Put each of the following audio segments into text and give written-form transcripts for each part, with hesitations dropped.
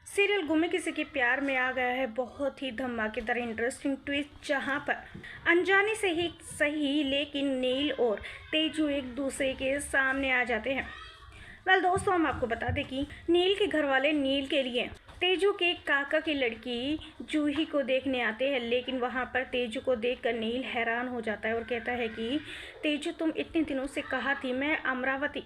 Serial गुम्मे किसी के प्यार में आ गया है बहुत ही धमाकेदार इंटरेस्टिंग ट्विस्ट, जहां पर अनजाने से ही सही लेकिन नील और तेजू एक दूसरे के सामने आ जाते हैं। दोस्तों, हम आपको बता दें कि नील के घर वाले नील के लिए तेजू के काका की लड़की जूही को देखने आते हैं, लेकिन वहां पर तेजू को देखकर नील हैरान हो जाता है और कहता है कि तेजू, तुम इतने दिनों से कहाँ थी? मैं अमरावती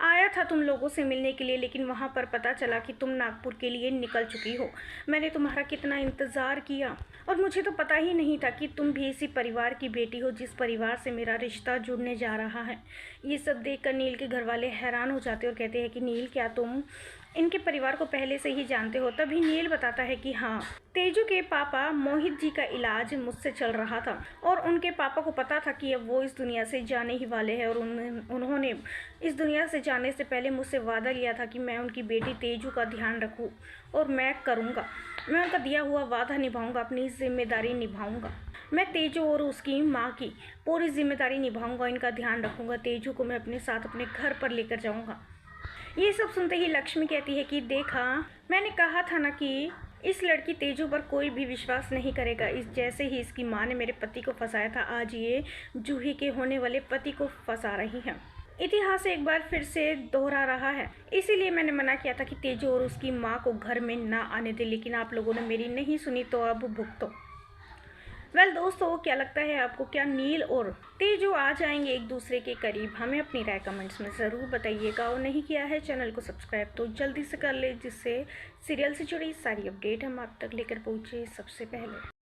आया था तुम लोगों से मिलने के लिए, लेकिन वहां पर पता चला कि तुम नागपुर के लिए निकल चुकी हो। मैंने तुम्हारा कितना इंतज़ार किया और मुझे तो पता ही नहीं था कि तुम भी इसी परिवार की बेटी हो जिस परिवार से मेरा रिश्ता जुड़ने जा रहा है। ये सब देखकर नील के घर वाले हैरान हो जाते और कहते हैं कि नील, क्या तुम इनके परिवार को पहले से ही जानते हो? तभी नील बताता है कि हाँ, तेजू के पापा मोहित जी का इलाज मुझसे चल रहा था और उनके पापा को पता था कि अब वो इस दुनिया से जाने ही वाले हैं, और उन्होंने इस दुनिया से जाने से पहले मुझसे वादा लिया था कि मैं उनकी बेटी तेजू का ध्यान रखूं, और मैं करूँगा। मैं उनका दिया हुआ वादा निभाऊंगा, अपनी जिम्मेदारी निभाऊंगा। मैं तेजू और उसकी माँ की पूरी जिम्मेदारी निभाऊंगा, इनका ध्यान रखूंगा। तेजू को मैं अपने साथ अपने घर पर लेकर जाऊंगा। ये सब सुनते ही लक्ष्मी कहती है कि देखा, मैंने कहा था ना कि इस लड़की तेजू पर कोई भी विश्वास नहीं करेगा। इस जैसे ही इसकी माँ ने मेरे पति को फंसाया था, आज ये जूही के होने वाले पति को फंसा रही है। इतिहास एक बार फिर से दोहरा रहा है। इसीलिए मैंने मना किया था कि तेजू और उसकी माँ को घर में ना आने दे, लेकिन आप लोगों ने मेरी नहीं सुनी, तो अब भुगतो। दोस्तों, क्या लगता है आपको? क्या नील और तेजू आ जाएंगे एक दूसरे के करीब? हमें अपनी राय कमेंट्स में ज़रूर बताइएगा, और नहीं किया है चैनल को सब्सक्राइब तो जल्दी से कर ले, जिससे सीरियल से जुड़ी सारी अपडेट हम आप तक लेकर पहुँचे सबसे पहले।